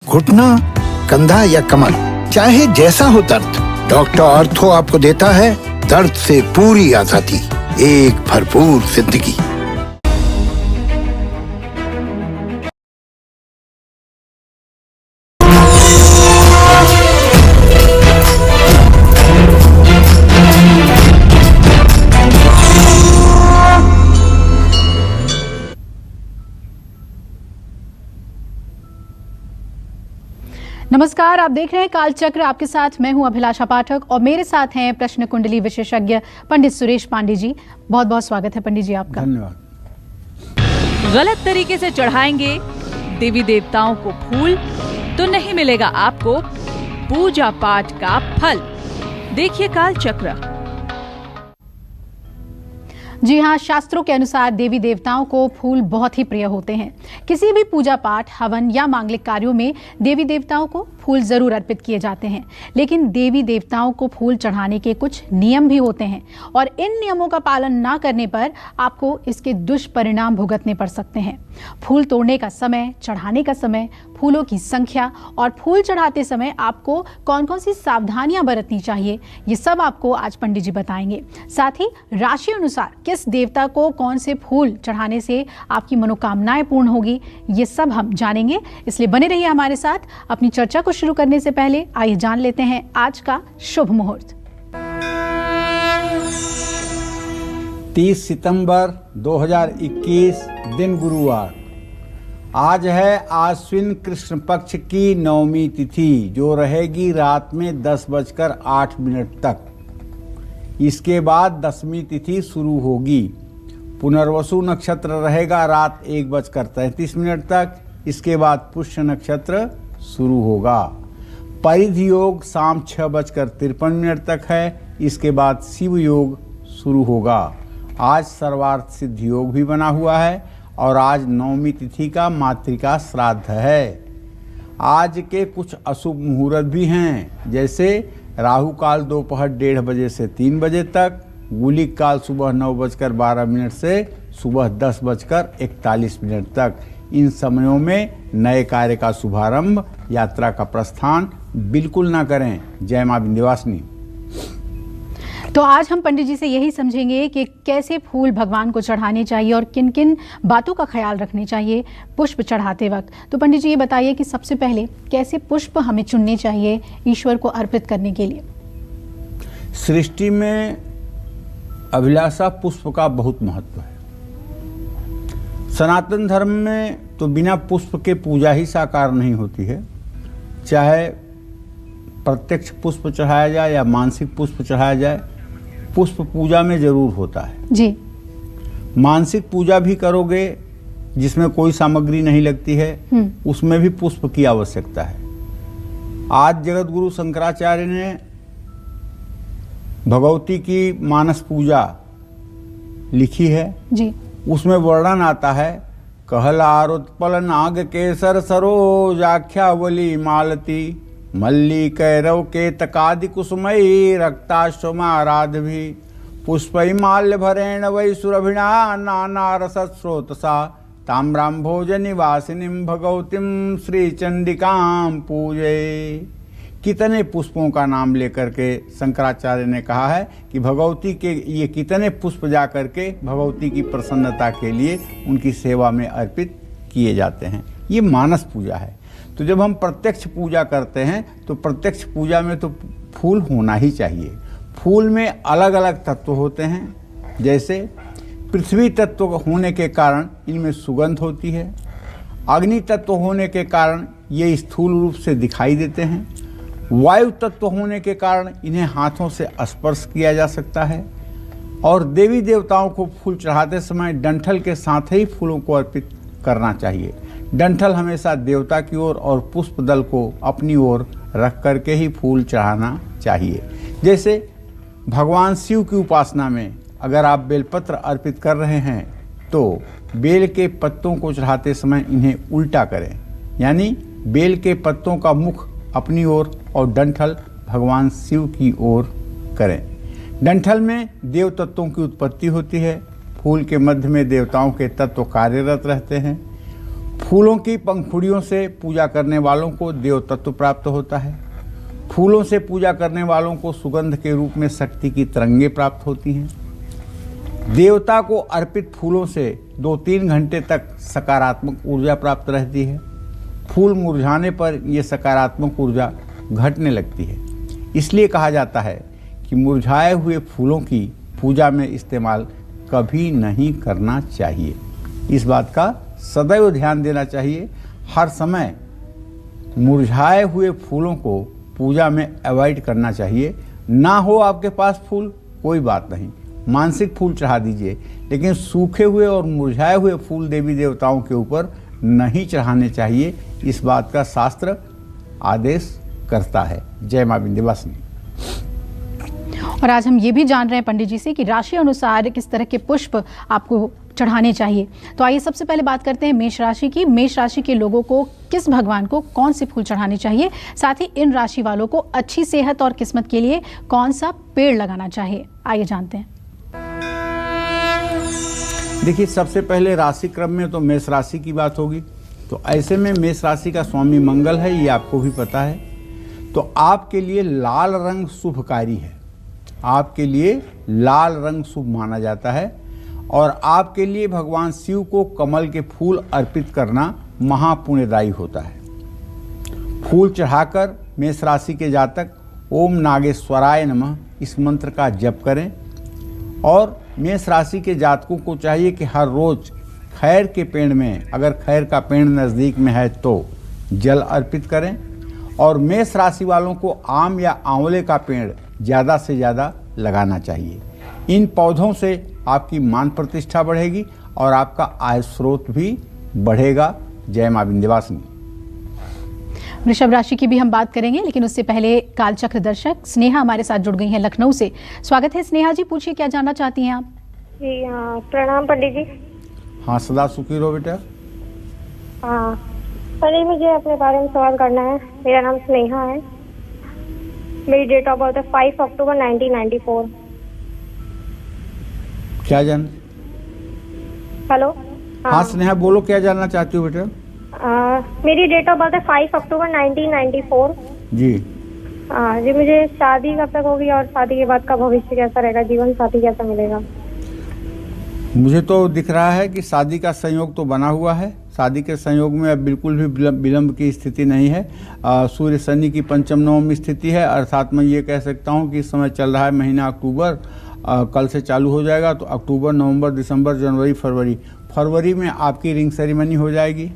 घुटना, कंधा या कमर, चाहे जैसा हो दर्द, डॉक्टर ऑर्थो आपको देता है दर्द से पूरी आजादी, एक भरपूर जिंदगी। नमस्कार, आप देख रहे हैं कालचक्र। आपके साथ मैं हूं अभिलाषा पाठक और मेरे साथ हैं प्रश्न कुंडली विशेषज्ञ पंडित सुरेश पांडे जी। बहुत बहुत स्वागत है पंडित जी आपका। धन्यवाद। गलत तरीके से चढ़ाएंगे देवी देवताओं को फूल तो नहीं मिलेगा आपको पूजा पाठ का फल। देखिए कालचक्र। जी हाँ, शास्त्रों के अनुसार देवी देवताओं को फूल बहुत ही प्रिय होते हैं। किसी भी पूजा पाठ, हवन या मांगलिक कार्यों में देवी देवताओं को फूल जरूर अर्पित किए जाते हैं, लेकिन देवी देवताओं को फूल चढ़ाने के कुछ नियम भी होते हैं और इन नियमों का पालन ना करने पर आपको इसके दुष्परिणाम भुगतने पड़ सकते हैं। फूल तोड़ने का समय, चढ़ाने का समय, फूलों की संख्या और फूल चढ़ाते समय आपको कौन कौन सी सावधानियां बरतनी चाहिए, ये सब आपको आज पंडित जी बताएंगे। साथ ही राशि अनुसार किस देवता को कौन से फूल चढ़ाने से आपकी मनोकामनाएं पूर्ण होगी, ये सब हम जानेंगे। इसलिए बने रहिए हमारे साथ। अपनी चर्चा को शुरू करने से पहले आइए जान लेते हैं आज का शुभ मुहूर्त। 30 सितंबर 2021 दिन गुरुवार। आज है आश्विन कृष्ण पक्ष की नवमी तिथि, जो रहेगी रात में 10:08 तक। इसके बाद दसवीं तिथि शुरू होगी। पुनर्वसु नक्षत्र रहेगा रात 1:33 तक। इसके बाद पुष्य नक्षत्र शुरू होगा। परिधि योग शाम 6:53 तक है। इसके बाद शिव योग शुरू होगा। आज सर्वार्थ सिद्ध योग भी बना हुआ है और आज नवमी तिथि का मातृका श्राद्ध है। आज के कुछ अशुभ मुहूर्त भी हैं, जैसे राहु काल दोपहर 1:30 बजे से 3 बजे तक, गुलिक काल सुबह 9:12 से सुबह 10:41 तक। इन समयों में नए कार्य का शुभारंभ, यात्रा का प्रस्थान बिल्कुल ना करें। जय मां विंध्यवासिनी। तो आज हम पंडित जी से यही समझेंगे कि कैसे फूल भगवान को चढ़ाने चाहिए और किन किन बातों का ख्याल रखने चाहिए पुष्प चढ़ाते वक्त। तो पंडित जी ये बताइए कि सबसे पहले कैसे पुष्प हमें चुनने चाहिए ईश्वर को अर्पित करने के लिए। सृष्टि में अभिलाषा पुष्प का बहुत महत्व है। सनातन धर्म में तो बिना पुष्प के पूजा ही साकार नहीं होती है। चाहे प्रत्यक्ष पुष्प चढ़ाया जाए या मानसिक पुष्प चढ़ाया जाए, पुष्प पूजा में जरूर होता है जी। मानसिक पूजा भी करोगे जिसमें कोई सामग्री नहीं लगती है, उसमें भी पुष्प की आवश्यकता है। आज जगत गुरु शंकराचार्य ने भगवती की मानस पूजा लिखी है जी। उसमें वर्णन आता है, कहलारोत्पल नाग केसर सरोजाख्यावली मालती मल्ली कैरव के तकादि कुसुमयी रक्ताश्वमाराधभी पुष्पै माल्य भरेण वै सुरभिणा नाना रसस्रोतसा ताम्रां भोजनिवासिनीं भगवतीं श्री चंडिकां पूजे। कितने पुष्पों का नाम लेकर के शंकराचार्य ने कहा है कि भगवती के ये कितने पुष्प जा करके भगवती की प्रसन्नता के लिए उनकी सेवा में अर्पित किए जाते हैं। ये मानस पूजा है। तो जब हम प्रत्यक्ष पूजा करते हैं तो प्रत्यक्ष पूजा में तो फूल होना ही चाहिए। फूल में अलग अलग तत्व होते हैं, जैसे पृथ्वी तत्व होने के कारण इनमें सुगंध होती है, अग्नि तत्व होने के कारण ये स्थूल रूप से दिखाई देते हैं, वायु तत्व होने के कारण इन्हें हाथों से स्पर्श किया जा सकता है, और देवी देवताओं को फूल चढ़ाते समय डंठल के साथ ही फूलों को अर्पित करना चाहिए। डंठल हमेशा देवता की ओर और पुष्प दल को अपनी ओर रख करके ही फूल चढ़ाना चाहिए। जैसे भगवान शिव की उपासना में अगर आप बेलपत्र अर्पित कर रहे हैं तो बेल के पत्तों को चढ़ाते समय इन्हें उल्टा करें, यानी बेल के पत्तों का मुख अपनी ओर और डंठल भगवान शिव की ओर करें। डंठल में देव तत्वों की उत्पत्ति होती है। फूल के मध्य में देवताओं के तत्व कार्यरत रहते हैं। फूलों की पंखुड़ियों से पूजा करने वालों को देव तत्व प्राप्त होता है। फूलों से पूजा करने वालों को सुगंध के रूप में शक्ति की तरंगे प्राप्त होती हैं। देवता को अर्पित फूलों से 2-3 घंटे तक सकारात्मक ऊर्जा प्राप्त रहती है। फूल मुरझाने पर यह सकारात्मक ऊर्जा घटने लगती है। इसलिए कहा जाता है कि मुरझाए हुए फूलों की पूजा में इस्तेमाल कभी नहीं करना चाहिए। इस बात का सदैव ध्यान देना चाहिए। हर समय मुरझाए हुए फूलों को पूजा में अवॉइड करना चाहिए। ना हो आपके पास फूल, कोई बात नहीं, मानसिक फूल चढ़ा दीजिए, लेकिन सूखे हुए और मुरझाए हुए फूल देवी देवताओं के ऊपर नहीं चढ़ाने चाहिए। इस बात का शास्त्र आदेश करता है। जय मां विंध्यवासिनी। और आज हम ये भी जान रहे हैं पंडित जी से कि राशि अनुसार किस तरह के पुष्प आपको चढ़ाने चाहिए। तो आइए सबसे पहले बात करते हैं मेष राशि की। मेष राशि के लोगों को किस भगवान को कौन से फूल चढ़ाने चाहिए, साथ ही इन राशि वालों को अच्छी सेहत और किस्मत के लिए कौन सा पेड़ लगाना चाहिए, आइए जानते हैं। देखिए, सबसे पहले राशि क्रम में तो मेष राशि की बात होगी। तो ऐसे में मेष राशि का स्वामी मंगल है, ये आपको भी पता है। तो आपके लिए लाल रंग शुभकारी है। आपके लिए लाल रंग शुभ माना जाता है और आपके लिए भगवान शिव को कमल के फूल अर्पित करना महापुण्यदायी होता है। फूल चढ़ाकर मेष राशि के जातक ओम नागेश्वराय नमः इस मंत्र का जप करें। और मेष राशि के जातकों को चाहिए कि हर रोज खैर के पेड़ में, अगर खैर का पेड़ नज़दीक में है तो जल अर्पित करें। और मेष राशि वालों को आम या आंवले का पेड़ ज़्यादा से ज़्यादा लगाना चाहिए। इन पौधों से आपकी मान प्रतिष्ठा बढ़ेगी और आपका आय स्रोत भी बढ़ेगा। जय मां विंध्यवासिनी। वृषभ राशि की भी हम बात करेंगे, लेकिन उससे पहले कालचक्र दर्शक स्नेहा हमारे साथ जुड़ गई हैं लखनऊ से। स्वागत है स्नेहा जी, पूछिए क्या जानना चाहती हैं आप। जी हाँ, प्रणाम पंडित जी। हाँ, सदा सुखी रहो बेटा। हाँ पंडित, मुझे अपने बारे में सवाल करना है। मेरा नाम स्नेहा है। मेरी डेट ऑफ बर्थ है 5 अक्टूबर 1994। क्या जान? हेलो। हाँ स्नेहा, बोलो क्या जानना चाहती हो बेटा। मेरी डेट ऑफ बर्थ है 5 अक्टूबर 1994। जी। जी, मुझे शादी कब तक होगी और शादी के बाद का भविष्य कैसा रहेगा, जीवन साथी कैसा मिलेगा? मुझे तो दिख रहा है कि शादी का संयोग तो बना हुआ है। शादी के संयोग में अब बिल्कुल भी विलंब की स्थिति नहीं है। सूर्य शनि की पंचम नवम स्थिति है, अर्थात मैं ये कह सकता हूँ कि इस समय चल रहा है महीना अक्टूबर, कल से चालू हो जाएगा। तो अक्टूबर, नवंबर, दिसंबर, जनवरी, फरवरी में आपकी रिंग सेरेमनी हो जाएगी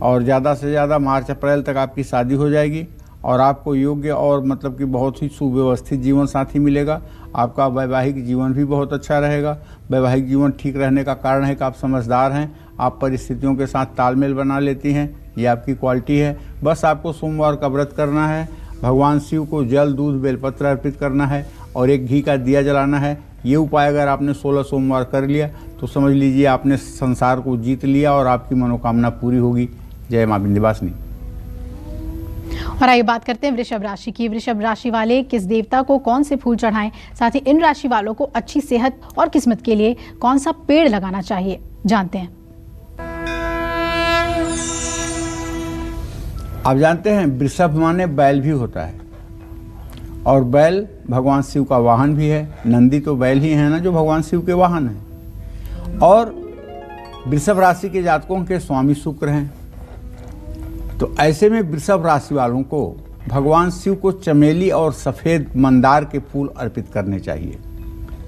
और ज़्यादा से ज़्यादा मार्च अप्रैल तक आपकी शादी हो जाएगी और आपको योग्य और मतलब कि बहुत ही सुव्यवस्थित जीवन साथी मिलेगा। आपका वैवाहिक जीवन भी बहुत अच्छा रहेगा। वैवाहिक जीवन ठीक रहने का कारण है कि आप समझदार हैं, आप परिस्थितियों के साथ तालमेल बना लेती हैं, ये आपकी क्वालिटी है। बस आपको सोमवार का व्रत करना है, भगवान शिव को जल, दूध, बेलपत्र अर्पित करना है और एक घी का दिया जलाना है। ये उपाय अगर आपने 16 सोमवार कर लिया तो समझ लीजिए आपने संसार को जीत लिया और आपकी मनोकामना पूरी होगी। जय मां विंध्यवासिनी। और आइए बात करते हैं वृषभ राशि की। वृषभ राशि वाले किस देवता को कौन से फूल चढ़ाएं, साथ ही इन राशि वालों को अच्छी सेहत और किस्मत के लिए कौन सा पेड़ लगाना चाहिए, जानते हैं। आप जानते हैं वृषभ माने बैल भी होता है और बैल भगवान शिव का वाहन भी है। नंदी तो बैल ही है ना जो भगवान शिव के वाहन है। और वृषभ राशि के जातकों के स्वामी शुक्र हैं। तो ऐसे में वृषभ राशि वालों को भगवान शिव को चमेली और सफ़ेद मंदार के फूल अर्पित करने चाहिए।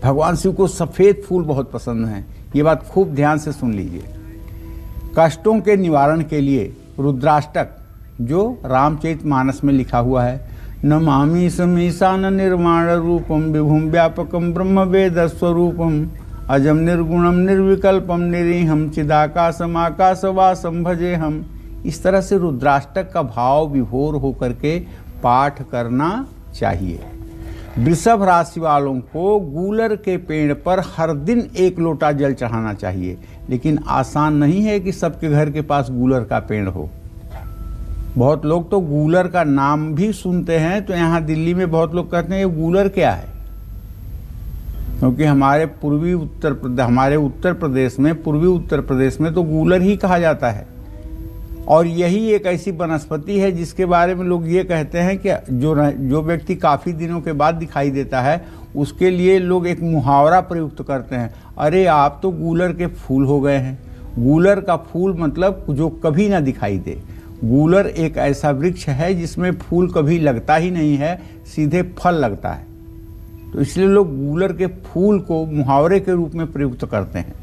भगवान शिव को सफ़ेद फूल बहुत पसंद हैं, ये बात खूब ध्यान से सुन लीजिए। कष्टों के निवारण के लिए रुद्राष्टक जो रामचरितमानस में लिखा हुआ है, नमामि समीशान निर्माण रूपम विभुम व्यापकम ब्रह्म वेद स्वरूपम अजम निर्गुणम निर्विकल्पम निरीहम चिदाकाशम आकाशवासम भजे हम। इस तरह से रुद्राष्टक का भाव विभोर होकर के पाठ करना चाहिए। वृषभ राशि वालों को गूलर के पेड़ पर हर दिन 1 लोटा जल चढ़ाना चाहिए, लेकिन आसान नहीं है कि सबके घर के पास गूलर का पेड़ हो। बहुत लोग तो गूलर का नाम भी सुनते हैं तो यहाँ दिल्ली में बहुत लोग कहते हैं ये गूलर क्या है, क्योंकि हमारे उत्तर प्रदेश में पूर्वी उत्तर प्रदेश में तो गूलर ही कहा जाता है। और यही एक ऐसी वनस्पति है जिसके बारे में लोग ये कहते हैं कि जो व्यक्ति काफ़ी दिनों के बाद दिखाई देता है उसके लिए लोग एक मुहावरा प्रयुक्त करते हैं, अरे आप तो गूलर के फूल हो गए हैं। गूलर का फूल मतलब जो कभी ना दिखाई दे। गूलर एक ऐसा वृक्ष है जिसमें फूल कभी लगता ही नहीं है, सीधे फल लगता है। तो इसलिए लोग गूलर के फूल को मुहावरे के रूप में प्रयुक्त करते हैं।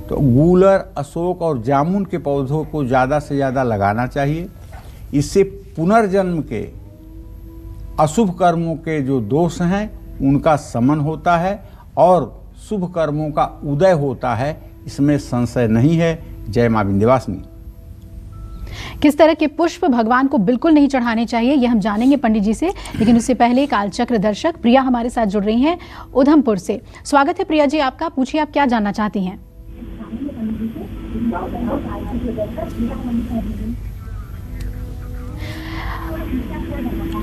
तो गूलर, अशोक और जामुन के पौधों को ज़्यादा से ज़्यादा लगाना चाहिए। इससे पुनर्जन्म के अशुभ कर्मों के जो दोष हैं उनका शमन होता है और शुभ कर्मों का उदय होता है, इसमें संशय नहीं है। जय मां विंध्यवासिनी। किस तरह के पुष्प भगवान को बिल्कुल नहीं चढ़ाने चाहिए ये हम जानेंगे पंडित जी से, लेकिन उससे पहले कालचक्र दर्शक प्रिया हमारे साथ जुड़ रही हैं उधमपुर से। स्वागत है प्रिया जी आपका, पूछिए आप क्या जानना चाहती हैं।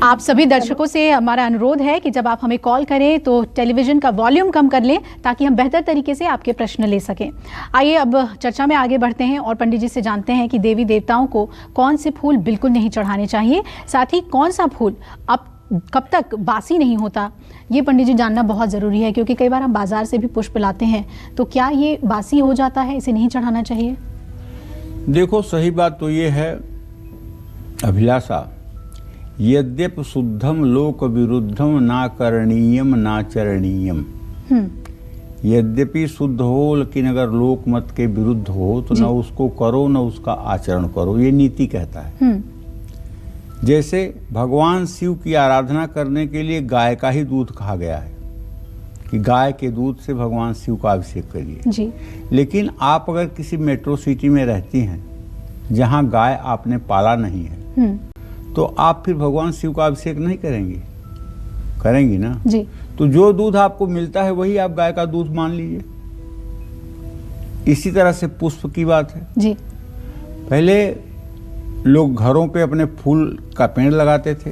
आप सभी दर्शकों से हमारा अनुरोध है कि जब आप हमें कॉल करें तो टेलीविजन का वॉल्यूम कम कर लें ताकि हम बेहतर तरीके से आपके प्रश्न ले सकें। आइए अब चर्चा में आगे बढ़ते हैं और पंडित जी से जानते हैं कि देवी देवताओं को कौन से फूल बिल्कुल नहीं चढ़ाने चाहिए, साथ ही कौन सा फूल अब कब तक बासी नहीं होता, ये पंडित जी जानना बहुत ज़रूरी है, क्योंकि कई बार हम बाजार से भी पुष्प लाते हैं तो क्या ये बासी हो जाता है, इसे नहीं चढ़ाना चाहिए? देखो, सही बात तो ये है अभिलाषा, यद्यप शुद्धम लोक विरुद्धम ना करणीयम ना चरणीयम। यद्यपि शुद्ध हो लेकिन अगर लोक मत के विरुद्ध हो तो न उसको करो न उसका आचरण करो, ये नीति कहता है। जैसे भगवान शिव की आराधना करने के लिए गाय का ही दूध कहा गया है कि गाय के दूध से भगवान शिव का अभिषेक करिए। लेकिन आप अगर किसी मेट्रो सिटी में रहती हैं जहां गाय आपने पाला नहीं है तो आप फिर भगवान शिव का अभिषेक नहीं करेंगी, करेंगी ना जी। तो जो दूध आपको मिलता है वही आप गाय का दूध मान लीजिए। इसी तरह से पुष्प की बात है जी। पहले लोग घरों पे अपने फूल का पेड़ लगाते थे,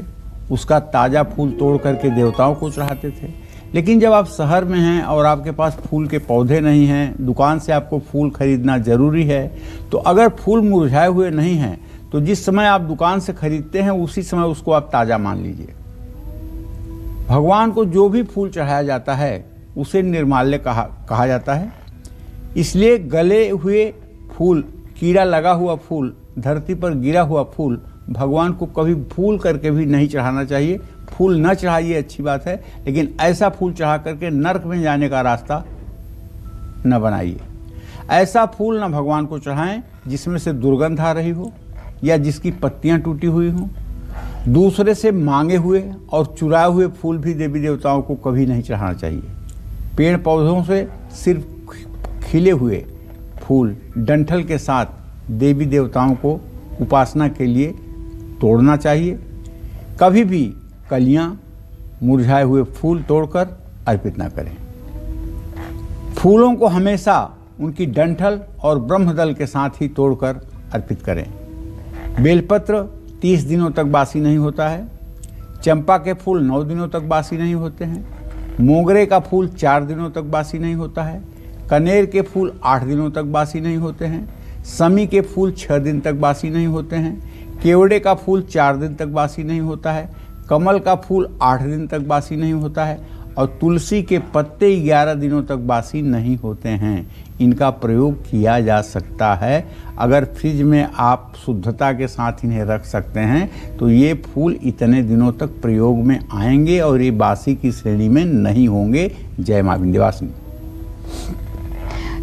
उसका ताजा फूल तोड़ करके देवताओं को चढ़ाते थे। लेकिन जब आप शहर में हैं और आपके पास फूल के पौधे नहीं हैं, दुकान से आपको फूल खरीदना जरूरी है, तो अगर फूल मुरझाए हुए नहीं हैं तो जिस समय आप दुकान से खरीदते हैं उसी समय उसको आप ताजा मान लीजिए। भगवान को जो भी फूल चढ़ाया जाता है उसे निर्माल्य कहा जाता है। इसलिए गले हुए फूल, कीड़ा लगा हुआ फूल, धरती पर गिरा हुआ फूल भगवान को कभी भूल करके भी नहीं चढ़ाना चाहिए। फूल न चढ़ाइए अच्छी बात है, लेकिन ऐसा फूल चढ़ा करके नरक में जाने का रास्ता न बनाइए। ऐसा फूल न भगवान को चढ़ाएं जिसमें से दुर्गंध आ रही हो या जिसकी पत्तियां टूटी हुई हों। दूसरे से मांगे हुए और चुराए हुए फूल भी देवी देवताओं को कभी नहीं चढ़ाना चाहिए। पेड़ पौधों से सिर्फ खिले हुए फूल डंठल के साथ देवी देवताओं को उपासना के लिए तोड़ना चाहिए। कभी भी कलियां, मुरझाए हुए फूल तोड़कर अर्पित ना करें। फूलों को हमेशा उनकी डंठल और ब्रह्मदल के साथ ही तोड़कर अर्पित करें। बेलपत्र 30 दिनों तक बासी नहीं होता है। चंपा के फूल 9 दिनों तक बासी नहीं होते हैं। मोगरे का फूल 4 दिनों तक बासी नहीं होता है। कनेर के फूल 8 दिनों तक बासी नहीं होते हैं। समी के फूल 6 दिन तक बासी नहीं होते हैं। केवड़े का फूल 4 दिन तक बासी नहीं होता है। कमल का फूल 8 दिन तक बासी नहीं होता है। और तुलसी के पत्ते 11 दिनों तक बासी नहीं होते हैं। इनका प्रयोग किया जा सकता है। अगर फ्रिज में आप शुद्धता के साथ इन्हें रख सकते हैं तो ये फूल इतने दिनों तक प्रयोग में आएंगे और ये बासी की श्रेणी में नहीं होंगे। जय मां विंध्यवासिनी।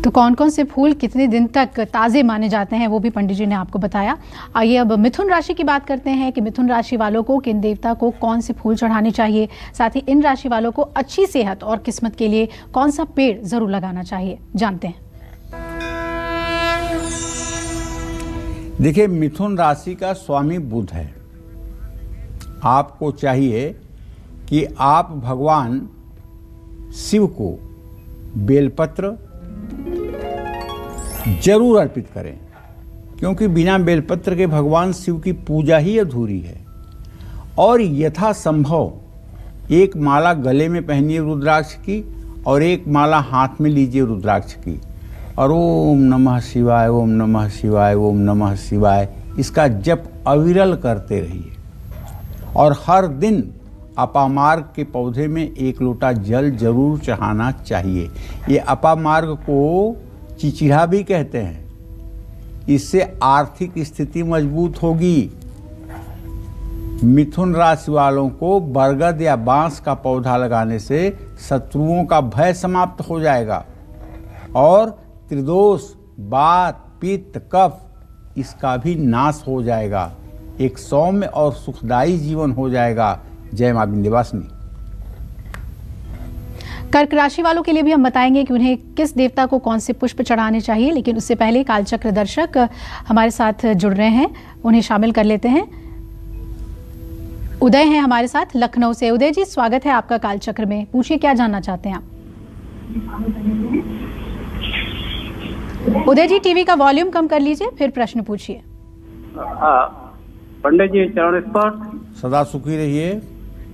तो कौन कौन से फूल कितने दिन तक ताज़े माने जाते हैं वो भी पंडित जी ने आपको बताया। आइए अब मिथुन राशि की बात करते हैं कि मिथुन राशि वालों को किन देवता को कौन से फूल चढ़ाने चाहिए, साथ ही इन राशि वालों को अच्छी सेहत और किस्मत के लिए कौन सा पेड़ जरूर लगाना चाहिए, जानते हैं। देखिए, मिथुन राशि का स्वामी बुध है। आपको चाहिए कि आप भगवान शिव को बेलपत्र जरूर अर्पित करें, क्योंकि बिना बेलपत्र के भगवान शिव की पूजा ही अधूरी है। और यथासंभव एक माला गले में पहनिए रुद्राक्ष की और एक माला हाथ में लीजिए रुद्राक्ष की, और ओम नमः शिवाय, ओम नमः शिवाय, ओम नमः शिवाय इसका जप अविरल करते रहिए और हर दिन अपामार्ग के पौधे में 1 लोटा जल जरूर चढ़ाना चाहिए। ये अपामार्ग को चिचिड़ा भी कहते हैं। इससे आर्थिक स्थिति मजबूत होगी। मिथुन राशि वालों को बरगद या बांस का पौधा लगाने से शत्रुओं का भय समाप्त हो जाएगा और त्रिदोष, वात, पित्त, कफ इसका भी नाश हो जाएगा। एक सौम्य और सुखदायी जीवन हो जाएगा। जय मां विंध्यवासिनी। कर्क राशि वालों के लिए भी हम बताएंगे कि उन्हें किस देवता को कौन से पुष्प चढ़ाने चाहिए, लेकिन उससे पहले कालचक्र दर्शक हमारे साथ जुड़ रहे हैं, उन्हें शामिल कर लेते हैं। उदय हैं हमारे साथ लखनऊ से। उदय जी, स्वागत है आपका कालचक्र में। पूछिए क्या जानना चाहते हैं आप। उदय जी, टीवी का वॉल्यूम कम कर लीजिए, फिर प्रश्न पूछिए। पंडित जी चरण स्पर्श। सदा सुखी रहिए।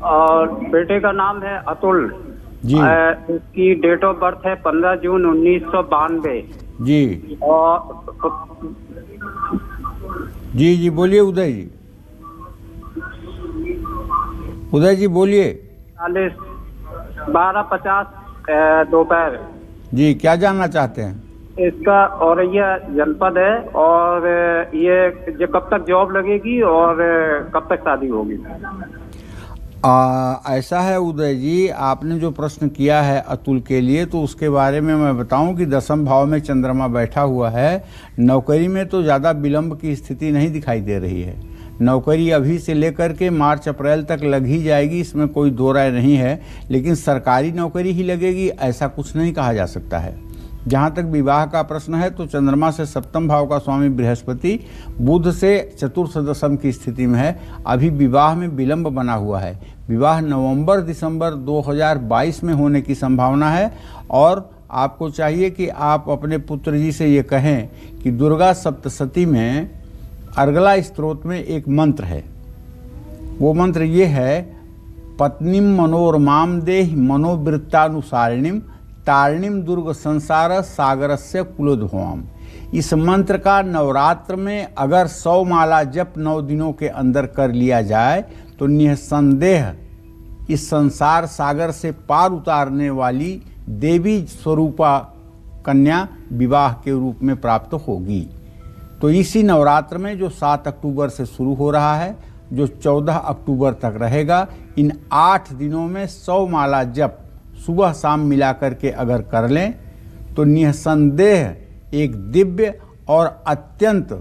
और बेटे का नाम है अतुल जी। इसकी डेट ऑफ बर्थ है 15 जून 1992 जी। और जी बोलिए उदय जी। उदय जी बोलिए। 12:50 दोपहर। जी, क्या जानना चाहते हैं? इसका औरैया जनपद है और ये कब तक जॉब लगेगी और कब तक शादी होगी? ऐसा है उदय जी, आपने जो प्रश्न किया है अतुल के लिए, तो उसके बारे में मैं बताऊं कि 10वें भाव में चंद्रमा बैठा हुआ है। नौकरी में तो ज़्यादा विलंब की स्थिति नहीं दिखाई दे रही है। नौकरी अभी से लेकर के मार्च अप्रैल तक लग ही जाएगी, इसमें कोई दो राय नहीं है। लेकिन सरकारी नौकरी ही लगेगी ऐसा कुछ नहीं कहा जा सकता है। जहाँ तक विवाह का प्रश्न है तो चंद्रमा से 7वें भाव का स्वामी बृहस्पति बुध से चतुर्थ दशम की स्थिति में है। अभी विवाह में विलंब बना हुआ है। विवाह नवंबर-दिसंबर 2022 में होने की संभावना है। और आपको चाहिए कि आप अपने पुत्र जी से ये कहें कि दुर्गा सप्तशती में अर्गला स्तोत्र में एक मंत्र है। वो मंत्र ये है, पत्नीम मनोरमाम देहि मनोवृत्तानुसारिणीम तारिणीम दुर्ग संसार सागरस्य कुलोद्भवाम। इस मंत्र का नवरात्र में अगर 100 माला जप 9 दिनों के अंदर कर लिया जाए तो निसंदेह इस संसार सागर से पार उतारने वाली देवी स्वरूपा कन्या विवाह के रूप में प्राप्त होगी। तो इसी नवरात्र में जो 7 अक्टूबर से शुरू हो रहा है, जो 14 अक्टूबर तक रहेगा, इन 8 दिनों में 100 माला जप सुबह शाम मिला करके अगर कर लें तो निसंदेह एक दिव्य और अत्यंत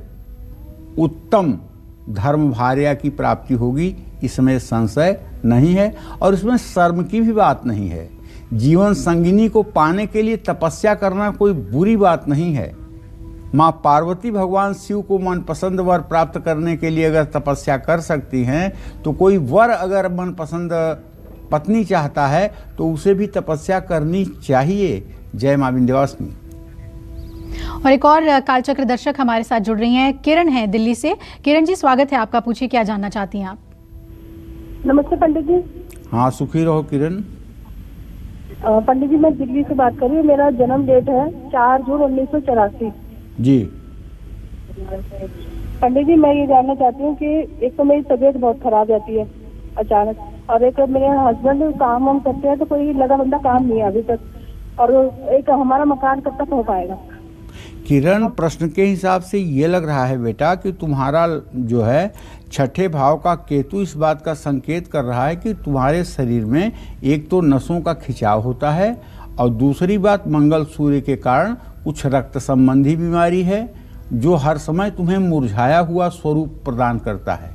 उत्तम धर्म भार्या की प्राप्ति होगी। इसमें संशय नहीं है और इसमें शर्म की भी बात नहीं है। जीवन संगिनी को पाने के लिए तपस्या करना कोई बुरी बात नहीं है। माँ पार्वती भगवान शिव को मनपसंद वर प्राप्त करने के लिए अगर तपस्या कर सकती हैं तो कोई वर अगर मनपसंद पत्नी चाहता है तो उसे भी तपस्या करनी चाहिए। जय मां विंध्यवासिनी। और एक और कालचक्र दर्शक हमारे साथ जुड़ रही हैं, किरण हैं दिल्ली से। किरण जी, स्वागत है आपका। पूछिए क्या जानना चाहती हैं आप। नमस्ते पंडित जी। हाँ, सुखी रहो किरण। पंडित जी, मैं दिल्ली से बात कर रही हूँ। मेरा जन्म डेट है 4 जून 1984। जी पंडित जी, मैं ये जानना चाहती हूँ कि एक तो मेरी तबीयत बहुत खराब रहती है अचानक, और एक मेरे हस्बैंड काम वाम करते हैं तो कोई लगा बंदा काम नहीं है अभी तक, और एक हमारा मकान कब तक हो पाएगा? किरण, प्रश्न के हिसाब से ये लग रहा है बेटा कि तुम्हारा जो है 6ठे भाव का केतु इस बात का संकेत कर रहा है कि तुम्हारे शरीर में एक तो नसों का खिंचाव होता है और दूसरी बात मंगल सूर्य के कारण कुछ रक्त संबंधी बीमारी है जो हर समय तुम्हें मुरझाया हुआ स्वरूप प्रदान करता है।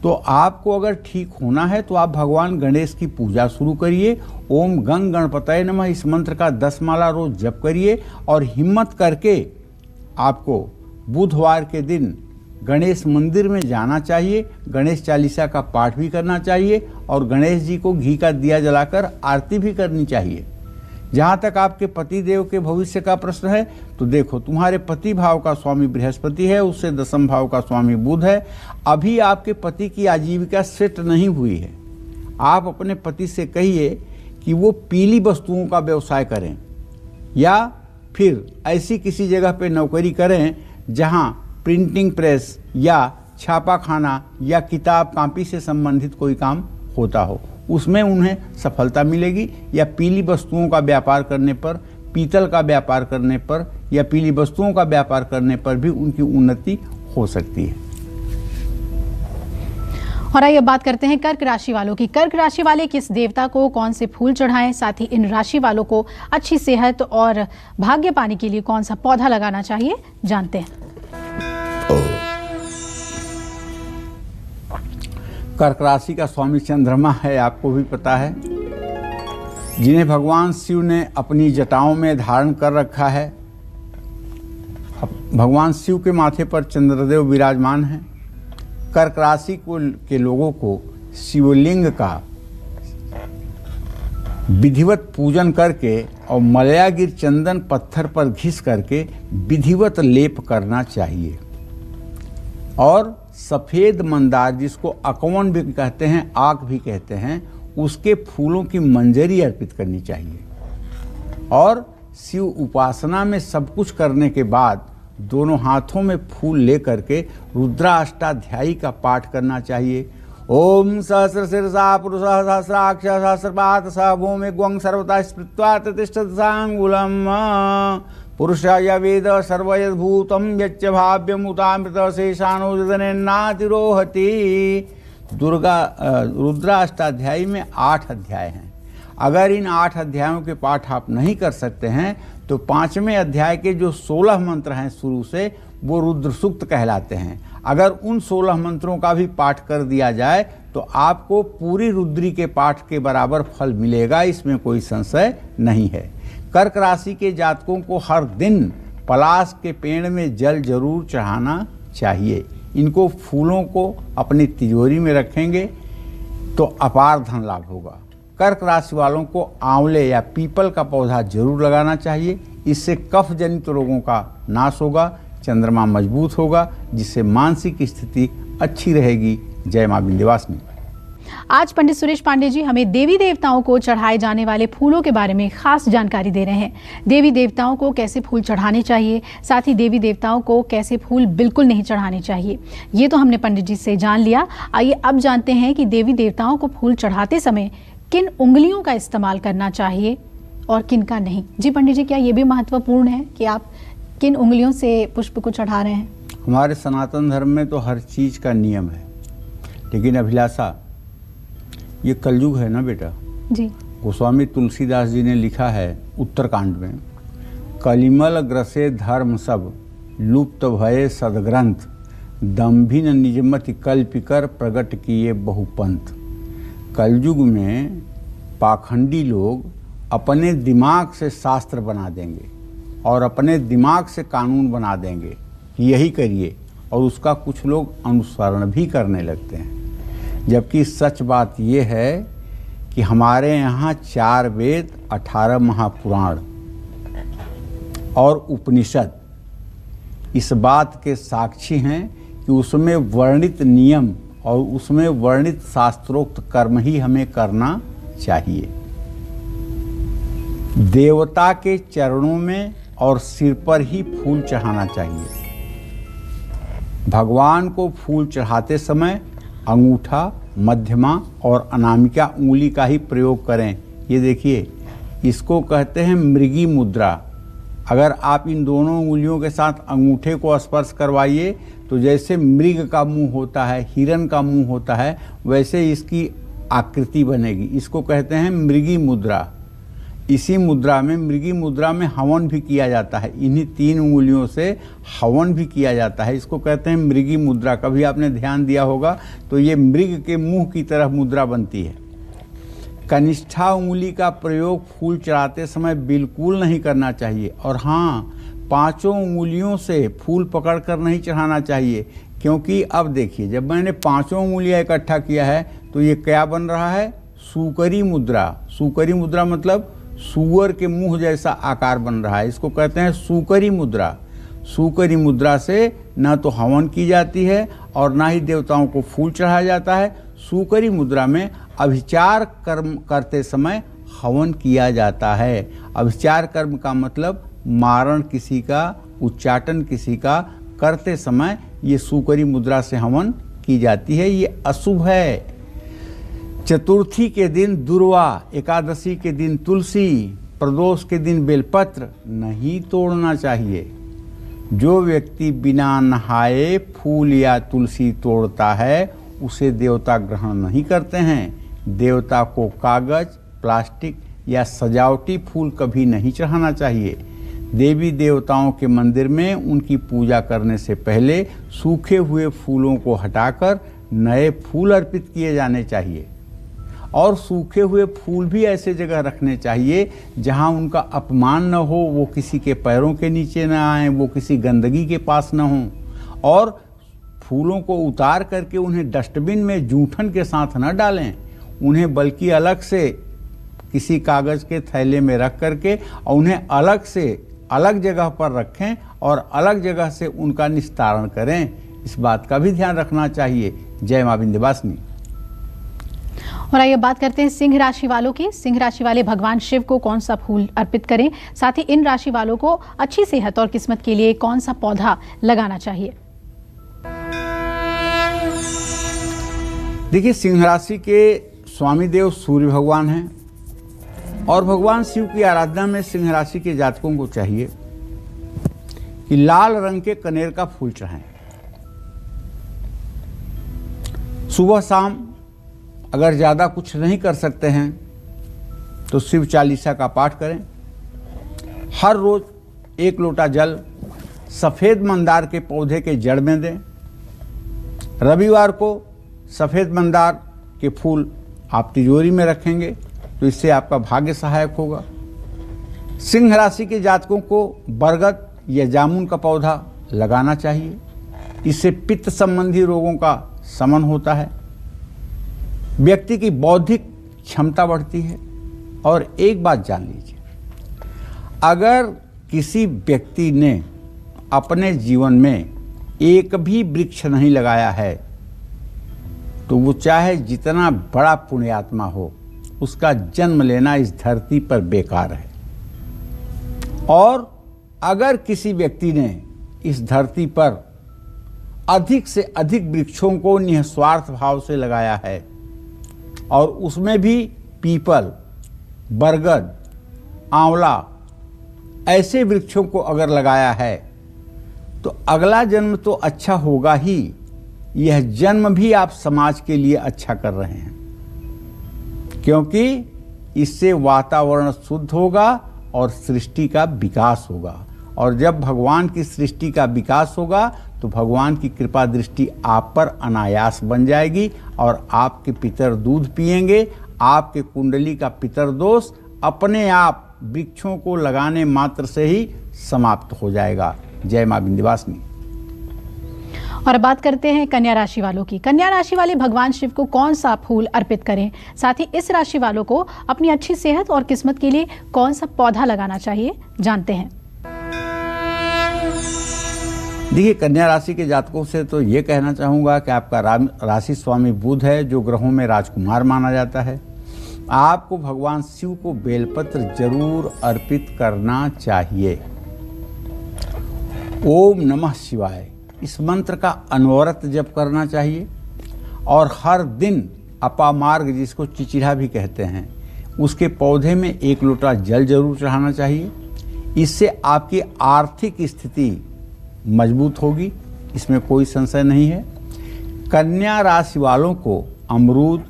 तो आपको अगर ठीक होना है तो आप भगवान गणेश की पूजा शुरू करिए। ओम गंग गणपतये नमः इस मंत्र का 10 माला रोज जप करिए और हिम्मत करके आपको बुधवार के दिन गणेश मंदिर में जाना चाहिए, गणेश चालीसा का पाठ भी करना चाहिए और गणेश जी को घी का दिया जलाकर आरती भी करनी चाहिए। जहाँ तक आपके पति देव के भविष्य का प्रश्न है तो देखो, तुम्हारे पति भाव का स्वामी बृहस्पति है, उससे 10वें भाव का स्वामी बुध है। अभी आपके पति की आजीविका सेट नहीं हुई है। आप अपने पति से कहिए कि वो पीली वस्तुओं का व्यवसाय करें या फिर ऐसी किसी जगह पे नौकरी करें जहाँ प्रिंटिंग प्रेस या छापा खाना या किताब कापी से संबंधित कोई काम होता हो, उसमें उन्हें सफलता मिलेगी। या पीली वस्तुओं का व्यापार करने पर, पीतल का व्यापार करने पर या पीली वस्तुओं का व्यापार करने पर भी उनकी उन्नति हो सकती है। और आइए बात करते हैं कर्क राशि वालों की। कर्क राशि वाले किस देवता को कौन से फूल चढ़ाएं, साथ ही इन राशि वालों को अच्छी सेहत और भाग्य पाने के लिए कौन सा पौधा लगाना चाहिए, जानते हैं। कर्क राशि का स्वामी चंद्रमा है, आपको भी पता है, जिन्हें भगवान शिव ने अपनी जटाओं में धारण कर रखा है। भगवान शिव के माथे पर चंद्रदेव विराजमान हैं। कर्क राशि के लोगों को शिवलिंग का विधिवत पूजन करके और मलयागिर चंदन पत्थर पर घिस करके विधिवत लेप करना चाहिए। और सफ़ेद मंदार, जिसको अकवन भी कहते हैं, आक भी कहते हैं, उसके फूलों की मंजरी अर्पित करनी चाहिए। और शिव उपासना में सब कुछ करने के बाद दोनों हाथों में फूल लेकर के रुद्राष्टाध्यायी का पाठ करना चाहिए। ओम सहस्र शीर्षा पुरुष सहस्राक्ष सहस्रपात स भूमि ग्वं सर्वता स्मृत्वा तिष्ठत सांगुलम पुरुषाय वेद सर्वयद्भूतं यच्च भाव्यमुतामृत शेषानो जनेन्नातिरोहति। रुद्राष्टाध्यायी में 8 अध्याय हैं। अगर इन 8 अध्यायों के पाठ आप नहीं कर सकते हैं तो 5वें अध्याय के जो 16 मंत्र हैं शुरू से, वो रुद्र सूक्त कहलाते हैं। अगर उन 16 मंत्रों का भी पाठ कर दिया जाए तो आपको पूरी रुद्री के पाठ के बराबर फल मिलेगा, इसमें कोई संशय नहीं है। कर्क राशि के जातकों को हर दिन पलाश के पेड़ में जल जरूर चढ़ाना चाहिए। इनको फूलों को अपनी तिजोरी में रखेंगे तो अपार धन लाभ होगा। कर्क राशि वालों को आंवले या पीपल का पौधा जरूर लगाना चाहिए। इससे कफ जनित रोगों का नाश होगा, चंद्रमा मजबूत होगा, जिससे मानसिक स्थिति अच्छी रहेगी। जय मां विंध्यवासिनी। आज पंडित सुरेश पांडे जी हमें देवी देवताओं को चढ़ाए जाने वाले फूलों के बारे में खास जानकारी दे रहे हैं। देवी देवताओं को कैसे फूल चढ़ाने चाहिए, साथ ही देवी देवताओं को कैसे फूल बिल्कुल नहीं चढ़ाने चाहिए, ये तो हमने पंडित जी से जान लिया। आइए अब जानते हैं कि देवी देवताओं को फूल चढ़ाते समय किन उंगलियों का इस्तेमाल करना चाहिए और किन का नहीं। जी पंडित जी, क्या ये भी महत्वपूर्ण है कि आप किन उंगलियों से पुष्प को चढ़ा रहे हैं? हमारे सनातन धर्म में तो हर चीज़ का नियम है, लेकिन अभिलाषा, ये कलयुग है ना बेटा जी। गोस्वामी तुलसीदास जी ने लिखा है उत्तरकांड में, कलिमल ग्रसे धर्म सब लुप्त भये सदग्रंथ दम्भिन निजमति कल्पिकर प्रगट किए बहुपंथ। कलयुग में पाखंडी लोग अपने दिमाग से शास्त्र बना देंगे और अपने दिमाग से कानून बना देंगे कि यही करिए, और उसका कुछ लोग अनुसरण भी करने लगते हैं। जबकि सच बात यह है कि हमारे यहाँ 4 वेद, 18 महापुराण और उपनिषद इस बात के साक्षी हैं कि उसमें वर्णित नियम और उसमें वर्णित शास्त्रोक्त कर्म ही हमें करना चाहिए। देवता के चरणों में और सिर पर ही फूल चढ़ाना चाहिए। भगवान को फूल चढ़ाते समय अंगूठा, मध्यमा और अनामिका उंगली का ही प्रयोग करें। ये देखिए, इसको कहते हैं मृगी मुद्रा। अगर आप इन दोनों उंगलियों के साथ अंगूठे को स्पर्श करवाइए तो जैसे मृग का मुंह होता है, हिरन का मुंह होता है, वैसे इसकी आकृति बनेगी। इसको कहते हैं मृगी मुद्रा। इसी मुद्रा में, मृगी मुद्रा में हवन भी किया जाता है। इन्हीं 3 उंगलियों से हवन भी किया जाता है। इसको कहते हैं मृगी मुद्रा। कभी आपने ध्यान दिया होगा तो ये मृग के मुंह की तरह मुद्रा बनती है। कनिष्ठा उंगली का प्रयोग फूल चढ़ाते समय बिल्कुल नहीं करना चाहिए। और हाँ, 5 उंगलियों से फूल पकड़कर नहीं चढ़ाना चाहिए, क्योंकि अब देखिए, जब मैंने 5 उंगलियां इकट्ठा किया है तो ये क्या बन रहा है? सूकरी मुद्रा। सूकरी मुद्रा मतलब सूअर के मुंह जैसा आकार बन रहा है। इसको कहते हैं सूकरी मुद्रा। सूकरी मुद्रा से न तो हवन की जाती है और ना ही देवताओं को फूल चढ़ाया जाता है। सूकरी मुद्रा में अभिचार कर्म करते समय हवन किया जाता है। अभिचार कर्म का मतलब मारण किसी का, उच्चाटन किसी का करते समय ये सूकरी मुद्रा से हवन की जाती है, ये अशुभ है। चतुर्थी के दिन दुर्वा, एकादशी के दिन तुलसी, प्रदोष के दिन बेलपत्र नहीं तोड़ना चाहिए। जो व्यक्ति बिना नहाए फूल या तुलसी तोड़ता है उसे देवता ग्रहण नहीं करते हैं। देवता को कागज, प्लास्टिक या सजावटी फूल कभी नहीं चढ़ाना चाहिए। देवी देवताओं के मंदिर में उनकी पूजा करने से पहले सूखे हुए फूलों को हटाकर नए फूल अर्पित किए जाने चाहिए। और सूखे हुए फूल भी ऐसे जगह रखने चाहिए जहां उनका अपमान न हो, वो किसी के पैरों के नीचे न आए, वो किसी गंदगी के पास न हों। और फूलों को उतार करके उन्हें डस्टबिन में जूठन के साथ न डालें, उन्हें बल्कि अलग से किसी कागज के थैले में रख करके और उन्हें अलग से अलग जगह पर रखें और अलग जगह से उनका निस्तारण करें। इस बात का भी ध्यान रखना चाहिए। जय मां विंध्यवासिनी। और आइए बात करते हैं सिंह राशि वालों की। सिंह राशि वाले भगवान शिव को कौन सा फूल अर्पित करें, साथ ही इन राशि वालों को अच्छी सेहत और किस्मत के लिए कौन सा पौधा लगाना चाहिए। देखिए, सिंह राशि के स्वामी देव सूर्य भगवान हैं और भगवान शिव की आराधना में सिंह राशि के जातकों को चाहिए कि लाल रंग के कनेर का फूल चढ़ाएं। सुबह शाम अगर ज़्यादा कुछ नहीं कर सकते हैं तो शिव चालीसा का पाठ करें। हर रोज 1 लोटा जल सफ़ेद मंदार के पौधे के जड़ में दें। रविवार को सफ़ेद मंदार के फूल आप तिजोरी में रखेंगे तो इससे आपका भाग्य सहायक होगा। सिंह राशि के जातकों को बरगद या जामुन का पौधा लगाना चाहिए। इससे पित्त संबंधी रोगों का शमन होता है, व्यक्ति की बौद्धिक क्षमता बढ़ती है। और एक बात जान लीजिए, अगर किसी व्यक्ति ने अपने जीवन में एक भी वृक्ष नहीं लगाया है तो वो चाहे जितना बड़ा पुण्यात्मा हो, उसका जन्म लेना इस धरती पर बेकार है। और अगर किसी व्यक्ति ने इस धरती पर अधिक से अधिक वृक्षों को निस्वार्थ भाव से लगाया है और उसमें भी पीपल, बरगद, आंवला ऐसे वृक्षों को अगर लगाया है तो अगला जन्म तो अच्छा होगा ही, यह जन्म भी आप समाज के लिए अच्छा कर रहे हैं, क्योंकि इससे वातावरण शुद्ध होगा और सृष्टि का विकास होगा। और जब भगवान की सृष्टि का विकास होगा तो भगवान की कृपा दृष्टि आप पर अनायास बन जाएगी और आपके पितर दूध पिएंगे। आपके कुंडली का पितर दोष अपने आप वृक्षों को लगाने मात्र से ही समाप्त हो जाएगा। जय मां विंध्यवासिनी। और अब बात करते हैं कन्या राशि वालों की। कन्या राशि वाले भगवान शिव को कौन सा फूल अर्पित करें, साथ ही इस राशि वालों को अपनी अच्छी सेहत और किस्मत के लिए कौन सा पौधा लगाना चाहिए, जानते हैं। देखिए, कन्या राशि के जातकों से तो ये कहना चाहूँगा कि आपका राशि स्वामी बुध है, जो ग्रहों में राजकुमार माना जाता है। आपको भगवान शिव को बेलपत्र जरूर अर्पित करना चाहिए। ओम नमः शिवाय इस मंत्र का अनवरत जप करना चाहिए और हर दिन अपामार्ग, जिसको चिचिड़ा भी कहते हैं, उसके पौधे में 1 लोटा जल जरूर चढ़ाना चाहिए। इससे आपकी आर्थिक स्थिति मजबूत होगी, इसमें कोई संशय नहीं है। कन्या राशि वालों को अमरूद,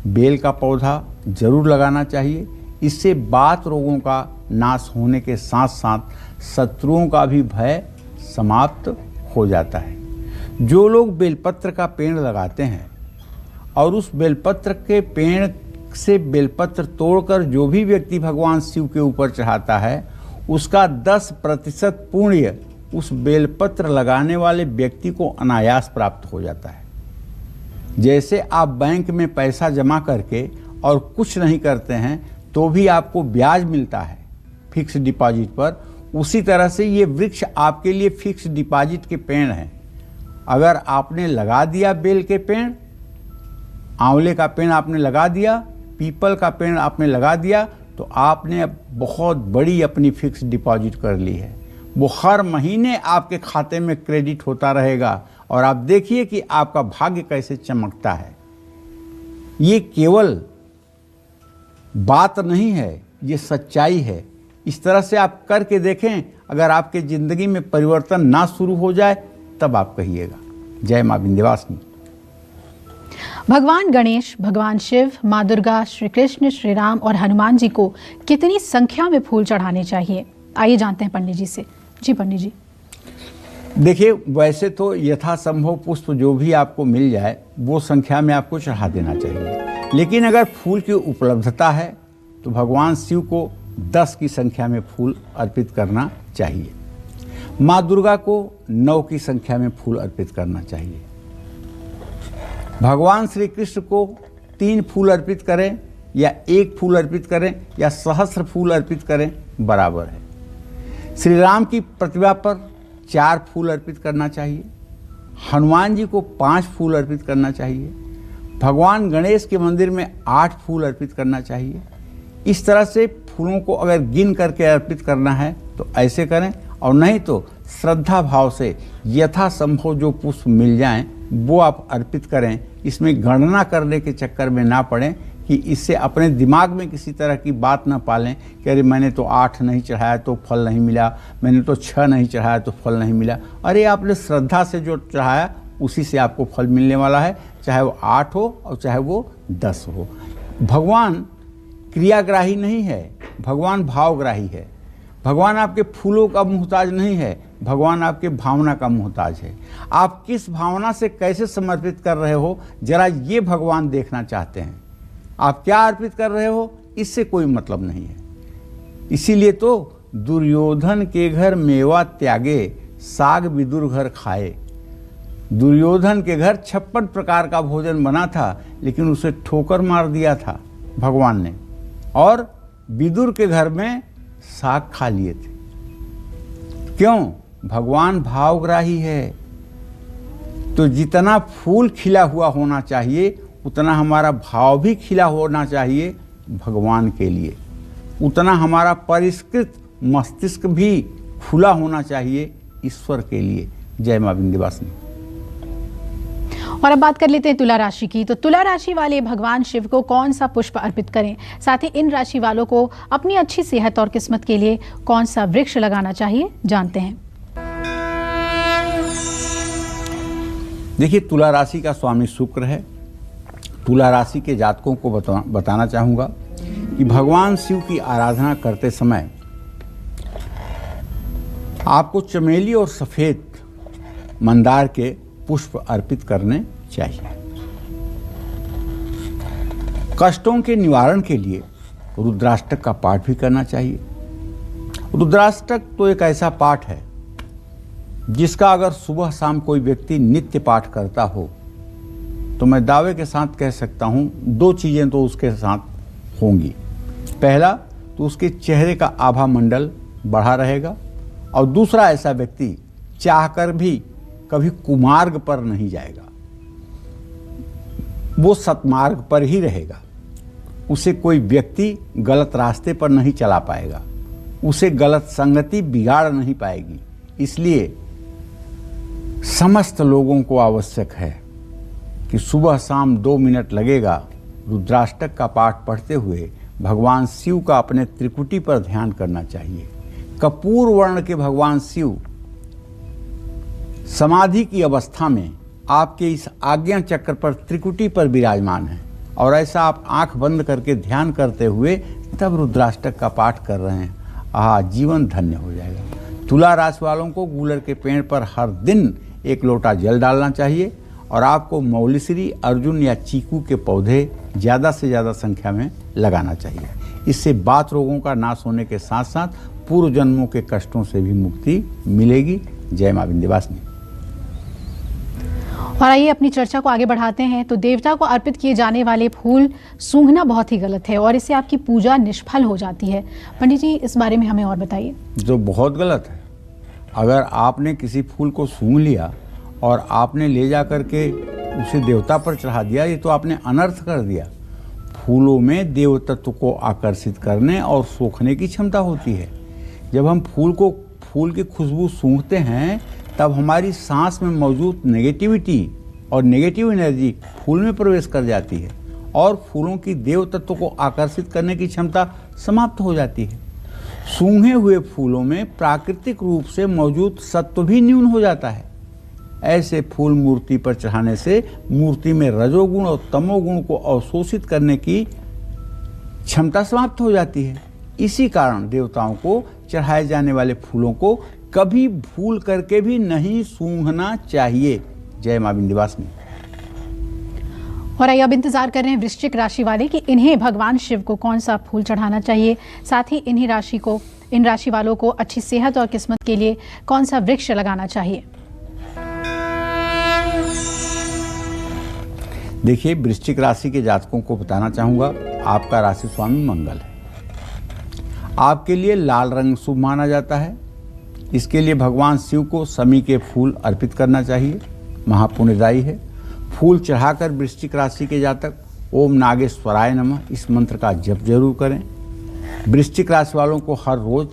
बेल का पौधा जरूर लगाना चाहिए। इससे बात रोगों का नाश होने के साथ साथ शत्रुओं का भी भय समाप्त हो जाता है। जो लोग बेलपत्र का पेड़ लगाते हैं और उस बेलपत्र के पेड़ से बेलपत्र तोड़कर जो भी व्यक्ति भगवान शिव के ऊपर चढ़ाता है, उसका 10% पुण्य उस बेलपत्र लगाने वाले व्यक्ति को अनायास प्राप्त हो जाता है। जैसे आप बैंक में पैसा जमा करके और कुछ नहीं करते हैं तो भी आपको ब्याज मिलता है फिक्स डिपॉजिट पर, उसी तरह से ये वृक्ष आपके लिए फिक्स डिपॉजिट के पेड़ हैं। अगर आपने लगा दिया बेल के पेड़, आंवले का पेड़ आपने लगा दिया, पीपल का पेड़ आपने लगा दिया, तो आपने अब बहुत बड़ी अपनी फिक्स डिपॉजिट कर ली है। वो हर महीने आपके खाते में क्रेडिट होता रहेगा और आप देखिए कि आपका भाग्य कैसे चमकता है। ये केवल बात नहीं है, ये सच्चाई है। इस तरह से आप करके देखें, अगर आपके ज़िंदगी में परिवर्तन ना शुरू हो जाए तब आप कहिएगा। जय माँ विंध्यवासिनी। भगवान गणेश, भगवान शिव, माँ दुर्गा, श्री कृष्ण, श्री राम और हनुमान जी को कितनी संख्या में फूल चढ़ाने चाहिए, आइए जानते हैं पंडित जी से। जी पंडित जी। देखिए, वैसे तो यथासंभव पुष्प जो भी आपको मिल जाए वो संख्या में आपको चढ़ा देना चाहिए, लेकिन अगर फूल की उपलब्धता है तो भगवान शिव को 10 की संख्या में फूल अर्पित करना चाहिए। माँ दुर्गा को 9 की संख्या में फूल अर्पित करना चाहिए। भगवान श्री कृष्ण को 3 फूल अर्पित करें या 1 फूल अर्पित करें या सहस्र फूल अर्पित करें, बराबर है। श्री राम की प्रतिभा पर 4 फूल अर्पित करना चाहिए। हनुमान जी को 5 फूल अर्पित करना चाहिए। भगवान गणेश के मंदिर में 8 फूल अर्पित करना चाहिए। इस तरह से फूलों को अगर गिन करके अर्पित करना है तो ऐसे करें, और नहीं तो श्रद्धा भाव से यथासंभव जो पुष्प मिल जाएं वो आप अर्पित करें। इसमें गणना करने के चक्कर में ना पड़ें कि इससे अपने दिमाग में किसी तरह की बात ना पालें कि अरे मैंने तो 8 नहीं चढ़ाया तो फल नहीं मिला, मैंने तो 6 नहीं चढ़ाया तो फल नहीं मिला। अरे आपने श्रद्धा से जो चढ़ाया उसी से आपको फल मिलने वाला है, चाहे वो 8 हो और चाहे वो 10 हो। भगवान क्रियाग्राही नहीं है, भगवान भावग्राही है। भगवान आपके फूलों का मोहताज नहीं है, भगवान आपके भावना का मोहताज है। आप किस भावना से कैसे समर्पित कर रहे हो, जरा ये भगवान देखना चाहते हैं। आप क्या अर्पित कर रहे हो इससे कोई मतलब नहीं है। इसीलिए तो दुर्योधन के घर मेवा त्यागे, साग विदुर घर खाए। दुर्योधन के घर 56 प्रकार का भोजन बना था, लेकिन उसे ठोकर मार दिया था भगवान ने, और विदुर के घर में साग खा लिए थे। क्यों? भगवान भावग्राही है। तो जितना फूल खिला हुआ होना चाहिए उतना हमारा भाव भी खिला होना चाहिए भगवान के लिए, उतना हमारा परिष्कृत मस्तिष्क भी खुला होना चाहिए ईश्वर के लिए। जय मां विंध्यवासिनी। और अब बात कर लेते हैं तुला राशि की। तो तुला राशि वाले भगवान शिव को कौन सा पुष्प अर्पित करें, साथ ही इन राशि वालों को अपनी अच्छी सेहत और किस्मत के लिए कौन सा वृक्ष लगाना चाहिए, जानते हैं। देखिए, तुला राशि का स्वामी शुक्र है। तुला राशि के जातकों को बताना चाहूँगा कि भगवान शिव की आराधना करते समय आपको चमेली और सफ़ेद मंदार के पुष्प अर्पित करने चाहिए। कष्टों के निवारण के लिए रुद्राष्टक का पाठ भी करना चाहिए। रुद्राष्टक तो एक ऐसा पाठ है जिसका अगर सुबह शाम कोई व्यक्ति नित्य पाठ करता हो तो मैं दावे के साथ कह सकता हूँ 2 चीज़ें तो उसके साथ होंगी। पहला तो उसके चेहरे का आभा मंडल बढ़ा रहेगा, और दूसरा ऐसा व्यक्ति चाहकर भी कभी कुमार्ग पर नहीं जाएगा, वो सतमार्ग पर ही रहेगा। उसे कोई व्यक्ति गलत रास्ते पर नहीं चला पाएगा, उसे गलत संगति बिगाड़ नहीं पाएगी। इसलिए समस्त लोगों को आवश्यक है कि सुबह शाम 2 मिनट लगेगा रुद्राष्टक का पाठ पढ़ते हुए भगवान शिव का अपने त्रिकुटी पर ध्यान करना चाहिए। कपूर वर्ण के भगवान शिव समाधि की अवस्था में आपके इस आज्ञा चक्र पर त्रिकुटी पर विराजमान है, और ऐसा आप आंख बंद करके ध्यान करते हुए तब रुद्राष्टक का पाठ कर रहे हैं। जीवन धन्य हो जाएगा। तुला राशि वालों को गूलर के पेड़ पर हर दिन 1 लोटा जल डालना चाहिए, और आपको मौलीश्री, अर्जुन या चीकू के पौधे ज़्यादा से ज़्यादा संख्या में लगाना चाहिए। इससे बात रोगों का नाश होने के साथ साथ पूर्व जन्मों के कष्टों से भी मुक्ति मिलेगी। जय मां विंध्यवासिनी। और आइए अपनी चर्चा को आगे बढ़ाते हैं। तो देवता को अर्पित किए जाने वाले फूल सूंघना बहुत ही गलत है और इससे आपकी पूजा निष्फल हो जाती है। पंडित जी, इस बारे में हमें और बताइए। जो बहुत गलत है, अगर आपने किसी फूल को सूंघ लिया और आपने ले जा करके उसे देवता पर चढ़ा दिया, ये तो आपने अनर्थ कर दिया। फूलों में देव तत्व को आकर्षित करने और सोखने की क्षमता होती है। जब हम फूल की खुशबू सूंघते हैं तब हमारी सांस में मौजूद नेगेटिविटी और नेगेटिव एनर्जी फूल में प्रवेश कर जाती है और फूलों की देव तत्व को आकर्षित करने की क्षमता समाप्त हो जाती है। सूंघे हुए फूलों में प्राकृतिक रूप से मौजूद सत्व भी न्यून हो जाता है। ऐसे फूल मूर्ति पर चढ़ाने से मूर्ति में रजोगुण और तमोगुण को अवशोषित करने की क्षमता समाप्त हो जाती है। इसी कारण देवताओं को चढ़ाए जाने वाले फूलों को कभी भूल करके भी नहीं सूंघना चाहिए। जय मां विंध्यवासिनी। और आइए अब इंतजार कर रहे हैं वृश्चिक राशि वाले कि इन्हें भगवान शिव को कौन सा फूल चढ़ाना चाहिए, साथ ही इन राशि वालों को अच्छी सेहत और किस्मत के लिए कौन सा वृक्ष लगाना चाहिए। देखिए, वृश्चिक राशि के जातकों को बताना चाहूंगा, आपका राशि स्वामी मंगल है। आपके लिए लाल रंग शुभ माना जाता है। इसके लिए भगवान शिव को समी के फूल अर्पित करना चाहिए, महापुण्यदायी है। फूल चढ़ाकर वृश्चिक राशि के जातक ओम नागेश्वराय नमः इस मंत्र का जप जरूर करें। वृश्चिक राशि वालों को हर रोज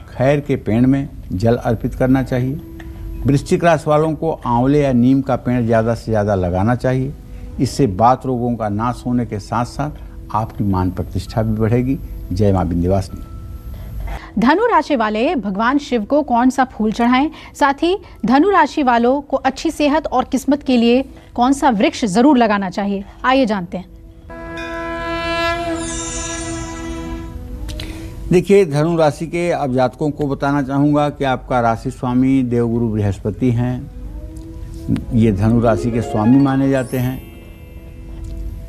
खैर के पेड़ में जल अर्पित करना चाहिए। वृश्चिक राशि वालों को आंवले या नीम का पेड़ ज़्यादा से ज़्यादा लगाना चाहिए। इससे बात रोगों का नाश होने के साथ साथ आपकी मान प्रतिष्ठा भी बढ़ेगी। जय मां विंध्यवासिनी। धनु राशि वाले भगवान शिव को कौन सा फूल चढ़ाएं, साथ ही धनु राशि वालों को अच्छी सेहत और किस्मत के लिए कौन सा वृक्ष जरूर लगाना चाहिए, आइए जानते हैं। देखिए, धनु राशि के अब जातकों को बताना चाहूंगा कि आपका राशि स्वामी देवगुरु बृहस्पति हैं। ये धनु राशि के स्वामी माने जाते हैं।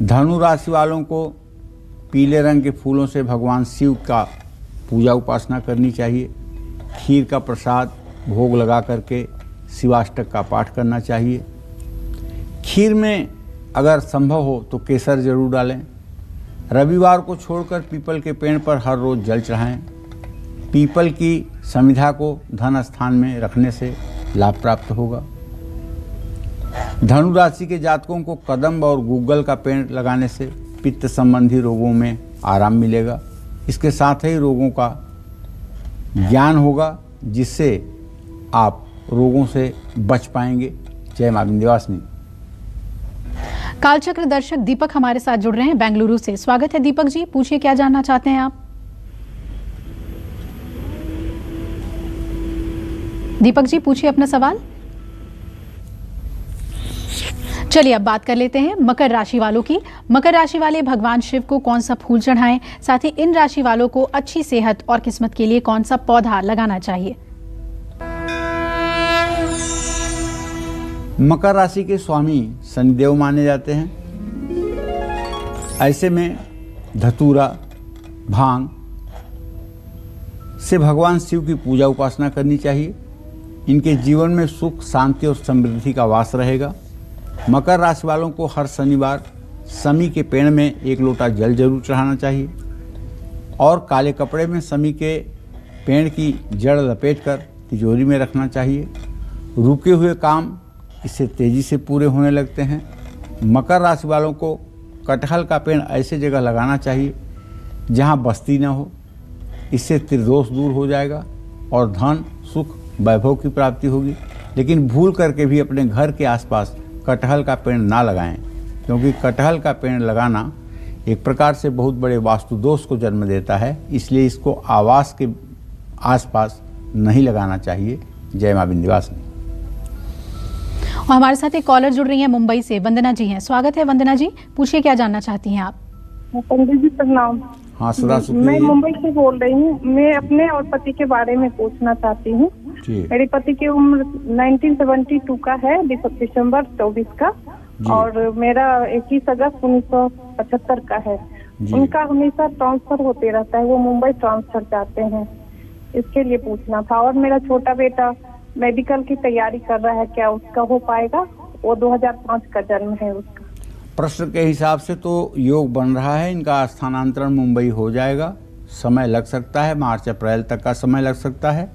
धनु राशि वालों को पीले रंग के फूलों से भगवान शिव का पूजा उपासना करनी चाहिए। खीर का प्रसाद भोग लगा करके शिवाष्टक का पाठ करना चाहिए। खीर में अगर संभव हो तो केसर जरूर डालें। रविवार को छोड़कर पीपल के पेड़ पर हर रोज जल चढ़ाएं। पीपल की समिधा को धन स्थान में रखने से लाभ प्राप्त होगा। धनु राशि के जातकों को कदम्ब और गूगल का पेड़ लगाने से पित्त संबंधी रोगों में आराम मिलेगा। इसके साथ ही रोगों का ज्ञान होगा, जिससे आप रोगों से बच पाएंगे। जय मां विंध्यवासिनी। कालचक्र दर्शक दीपक हमारे साथ जुड़ रहे हैं बेंगलुरु से। स्वागत है दीपक जी, पूछिए क्या जानना चाहते हैं आप। दीपक जी पूछिए अपना सवाल। चलिए अब बात कर लेते हैं मकर राशि वालों की। मकर राशि वाले भगवान शिव को कौन सा फूल चढ़ाएं, साथ ही इन राशि वालों को अच्छी सेहत और किस्मत के लिए कौन सा पौधा लगाना चाहिए। मकर राशि के स्वामी शनिदेव माने जाते हैं। ऐसे में धतूरा, भांग से भगवान शिव की पूजा उपासना करनी चाहिए। इनके जीवन में सुख, शांति और समृद्धि का वास रहेगा। मकर राशि वालों को हर शनिवार समी के पेड़ में 1 लोटा जल जरूर चढ़ाना चाहिए और काले कपड़े में समी के पेड़ की जड़ लपेटकर तिजोरी में रखना चाहिए। रुके हुए काम इससे तेजी से पूरे होने लगते हैं। मकर राशि वालों को कटहल का पेड़ ऐसे जगह लगाना चाहिए जहां बस्ती न हो। इससे त्रिदोष दूर हो जाएगा और धन, सुख, वैभव की प्राप्ति होगी। लेकिन भूल करके भी अपने घर के आसपास कटहल का पेड़ ना लगाएं, क्योंकि कटहल का पेड़ लगाना एक प्रकार से बहुत बड़े वास्तु दोष को जन्म देता है। इसलिए इसको आवास के आसपास नहीं लगाना चाहिए। जय मां विंध्यवासिनी। और हमारे साथ एक कॉलर जुड़ रही हैं मुंबई से, वंदना जी हैं। स्वागत है वंदना जी, पूछिए क्या जानना चाहती हैं आप। पंडित जी प्रणाम। हाँ सदा सुखी। मैं मुंबई से बोल रही हूँ। मैं अपने और पति के बारे में पूछना चाहती हूँ। मेरे पति की उम्र 1972 का है, दिसंबर 24 का, और मेरा 21 अगस्त 1975 का है। उनका हमेशा ट्रांसफर होते रहता है, वो मुंबई ट्रांसफर चाहते हैं, इसके लिए पूछना था। और मेरा छोटा बेटा मेडिकल की तैयारी कर रहा है, क्या उसका हो पाएगा? वो 2005 का जन्म है उसका। प्रश्न के हिसाब से तो योग बन रहा है, इनका स्थानांतरण मुंबई हो जाएगा। समय लग सकता है, मार्च अप्रैल तक का समय लग सकता है।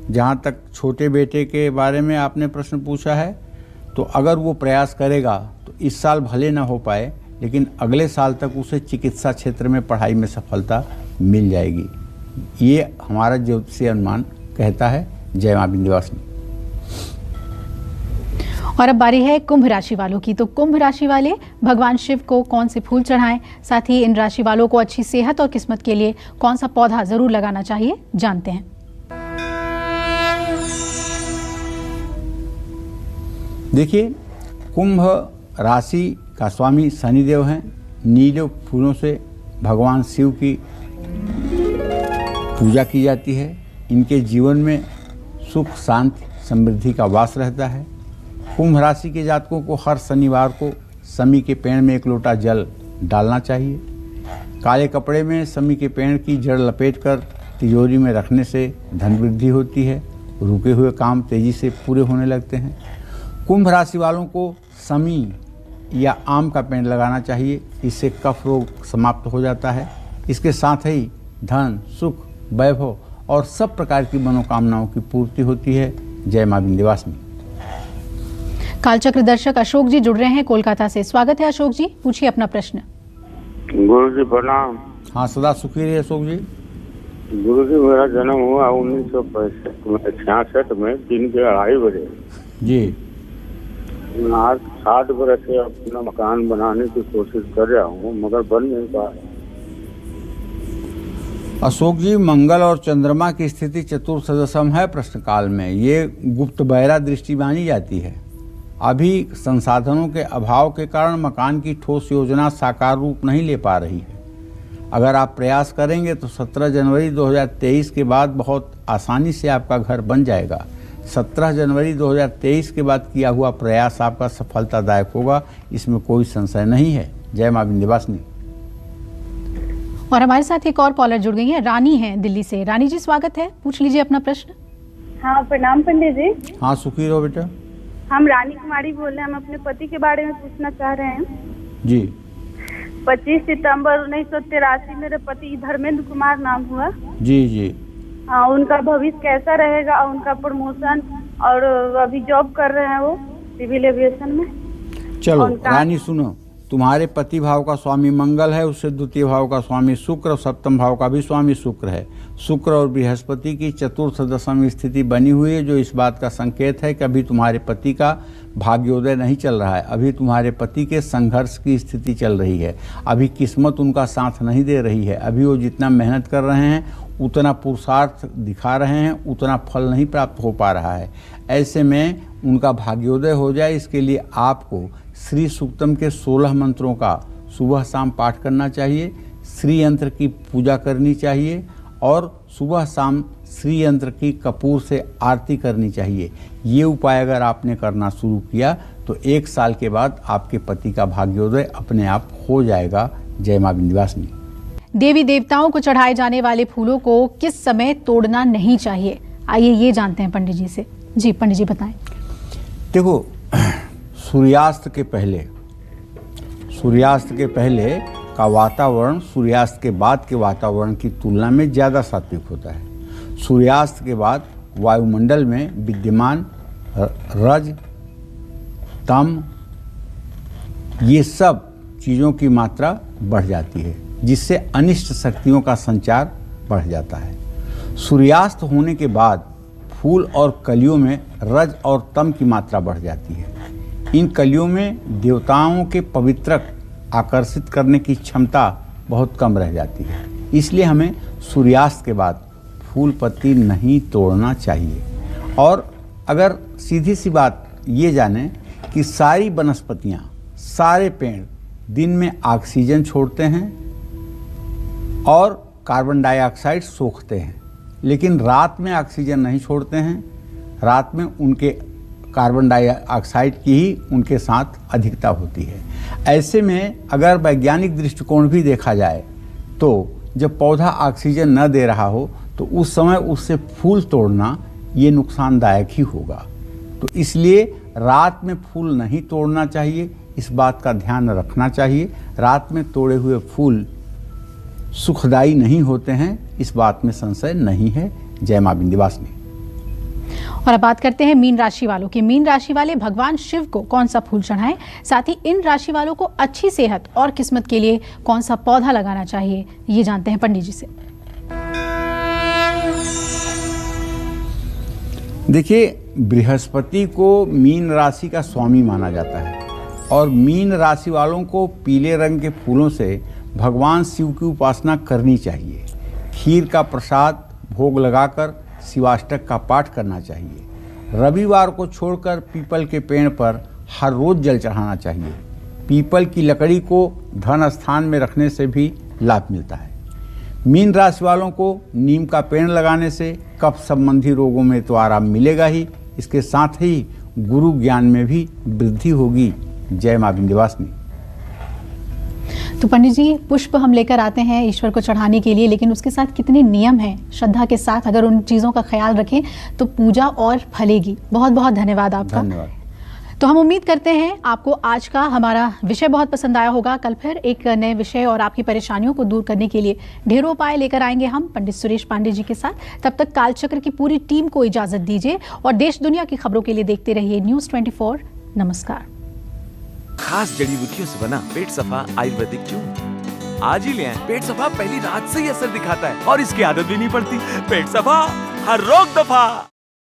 जहाँ तक छोटे बेटे के बारे में आपने प्रश्न पूछा है, तो अगर वो प्रयास करेगा तो इस साल भले ना हो पाए, लेकिन अगले साल तक उसे चिकित्सा क्षेत्र में पढ़ाई में सफलता मिल जाएगी। ये हमारा ज्योतिषीय अनुमान कहता है। जय मां विंध्यवासिनी। और अब बारी है कुंभ राशि वालों की। तो कुंभ राशि वाले भगवान शिव को कौन से फूल चढ़ाएं, साथ ही इन राशि वालों को अच्छी सेहत और किस्मत के लिए कौन सा पौधा जरूर लगाना चाहिए, जानते हैं। देखिए, कुंभ राशि का स्वामी शनिदेव हैं। नीले फूलों से भगवान शिव की पूजा की जाती है। इनके जीवन में सुख, शांति, समृद्धि का वास रहता है। कुंभ राशि के जातकों को हर शनिवार को समी के पेड़ में 1 लोटा जल डालना चाहिए। काले कपड़े में समी के पेड़ की जड़ लपेटकर तिजोरी में रखने से धन वृद्धि होती है। रुके हुए काम तेजी से पूरे होने लगते हैं। कुंभ राशि वालों को समी या आम का पेड़ लगाना चाहिए। इससे कफ रोग समाप्त हो जाता है। इसके साथ ही धन, सुख, वैभव और सब प्रकार की मनोकामनाओं की पूर्ति होती है। जय मां विंध्यवासिनी। कालचक्र दर्शक अशोक जी जुड़ रहे हैं कोलकाता से। स्वागत है अशोक जी, पूछिए अपना प्रश्न। गुरु जी प्रणाम। हाँ, सदा सुखी रहिए अशोक जी। गुरु जी, मेरा जन्म हुआ 1966 में दिन के 2:30 बजे जी। आज 60 बरस से अपना मकान बनाने की कोशिश कर रहा हूँ, मगर बन नहीं पा रहा। अशोक जी, मंगल और चंद्रमा की स्थिति चतुर्सदशम है प्रश्न काल में। ये गुप्त बहरा दृष्टि मानी जाती है। अभी संसाधनों के अभाव के कारण मकान की ठोस योजना साकार रूप नहीं ले पा रही है। अगर आप प्रयास करेंगे तो 17 जनवरी 2023 के बाद बहुत आसानी से आपका घर बन जाएगा। 17 जनवरी 2023 के बाद किया हुआ प्रयास आपका सफलतादायक होगा, इसमें कोई संशय नहीं है। जय मां विंध्यवासिनी। और हमारे साथ एक और कॉलर जुड़ गई है, रानी है दिल्ली से। रानी जी स्वागत है, पूछ लीजिए अपना प्रश्न। हाँ, प्रणाम पंडित जी। हाँ, सुखी रहो बेटा। हम रानी कुमारी बोल रहे हैं। हम अपने पति के बारे में पूछना चाह रहे हैं जी। 25 सितंबर 1983 मेरे पति धर्मेंद्र कुमार नाम हुआ। जी जी। हाँ, उनका भविष्य कैसा रहेगा, उनका प्रमोशन, और अभी जॉब कर रहे हैं वो सिविल एविएशन में। चलो रानी सुनो, तुम्हारे पति भाव का स्वामी मंगल है, उससे द्वितीय भाव का स्वामी शुक्र और सप्तम भाव का भी स्वामी शुक्र है। शुक्र और बृहस्पति की चतुर्सदशम स्थिति बनी हुई है, जो इस बात का संकेत है कि अभी तुम्हारे पति का भाग्योदय नहीं चल रहा है। अभी तुम्हारे पति के संघर्ष की स्थिति चल रही है। अभी किस्मत उनका साथ नहीं दे रही है। अभी वो जितना मेहनत कर रहे हैं, उतना पुरुषार्थ दिखा रहे हैं, उतना फल नहीं प्राप्त हो पा रहा है। ऐसे में उनका भाग्योदय हो जाए, इसके लिए आपको श्री सूक्तम के 16 मंत्रों का सुबह शाम पाठ करना चाहिए। श्री यंत्र की पूजा करनी चाहिए और सुबह शाम श्री यंत्र की कपूर से आरती करनी चाहिए। ये उपाय अगर आपने करना शुरू किया तो 1 साल के बाद आपके पति का भाग्योदय अपने आप हो जाएगा। जय मां विंध्यवासिनी। देवी देवताओं को चढ़ाए जाने वाले फूलों को किस समय तोड़ना नहीं चाहिए, आइए ये जानते हैं पंडित जी से। जी पंडित जी बताएं। देखो, सूर्यास्त के पहले का वातावरण सूर्यास्त के बाद के वातावरण की तुलना में ज़्यादा सात्विक होता है। सूर्यास्त के बाद वायुमंडल में विद्यमान रज, तम, ये सब चीज़ों की मात्रा बढ़ जाती है, जिससे अनिष्ट शक्तियों का संचार बढ़ जाता है। सूर्यास्त होने के बाद फूल और कलियों में रज और तम की मात्रा बढ़ जाती है। इन कलियों में देवताओं के पवित्रक आकर्षित करने की क्षमता बहुत कम रह जाती है। इसलिए हमें सूर्यास्त के बाद फूल पत्ती नहीं तोड़ना चाहिए। और अगर सीधी सी बात ये जानें कि सारी वनस्पतियाँ, सारे पेड़ दिन में ऑक्सीजन छोड़ते हैं और कार्बन डाइऑक्साइड सोखते हैं, लेकिन रात में ऑक्सीजन नहीं छोड़ते हैं। रात में उनके कार्बन डाइऑक्साइड की ही उनके साथ अधिकता होती है। ऐसे में अगर वैज्ञानिक दृष्टिकोण भी देखा जाए तो जब पौधा ऑक्सीजन न दे रहा हो तो उस समय उससे फूल तोड़ना ये नुकसानदायक ही होगा। तो इसलिए रात में फूल नहीं तोड़ना चाहिए, इस बात का ध्यान रखना चाहिए। रात में तोड़े हुए फूल सुखदायी नहीं होते हैं, इस बात में संशय नहीं है। जय मां विंध्यवासिनी। और अब बात करते हैं मीन राशि वालों की। मीन राशि वाले भगवान शिव को कौन सा फूल चढ़ाएं, साथ ही इन राशि वालों को अच्छी सेहत और किस्मत के लिए कौन सा पौधा लगाना चाहिए, ये जानते हैं पंडित जी से। देखिए, बृहस्पति को मीन राशि का स्वामी माना जाता है और मीन राशि वालों को पीले रंग के फूलों से भगवान शिव की उपासना करनी चाहिए। खीर का प्रसाद भोग लगाकर शिवाष्टक का पाठ करना चाहिए। रविवार को छोड़कर पीपल के पेड़ पर हर रोज जल चढ़ाना चाहिए। पीपल की लकड़ी को धन स्थान में रखने से भी लाभ मिलता है। मीन राशि वालों को नीम का पेड़ लगाने से कफ संबंधी रोगों में तो आराम मिलेगा ही, इसके साथ ही गुरु ज्ञान में भी वृद्धि होगी। जय मां विंध्यवासिनी। तो पंडित जी, पुष्प हम लेकर आते हैं ईश्वर को चढ़ाने के लिए, लेकिन उसके साथ कितने नियम हैं? श्रद्धा के साथ अगर उन चीज़ों का ख्याल रखें तो पूजा और फलेगी। बहुत बहुत धन्यवाद आपका। धन्यवाद। तो हम उम्मीद करते हैं आपको आज का हमारा विषय बहुत पसंद आया होगा। कल फिर एक नए विषय और आपकी परेशानियों को दूर करने के लिए ढेरों उपाय लेकर आएंगे हम पंडित सुरेश पांडे जी के साथ। तब तक कालचक्र की पूरी टीम को इजाजत दीजिए और देश दुनिया की खबरों के लिए देखते रहिए न्यूज़ 24। नमस्कार। खास जड़ी बूटियों से बना पेट सफा आयुर्वेदिक चूर्ण आज ही ले आएं। पेट सफा पहली रात से ही असर दिखाता है और इसकी आदत भी नहीं पड़ती। पेट सफा, हर रोग दफा।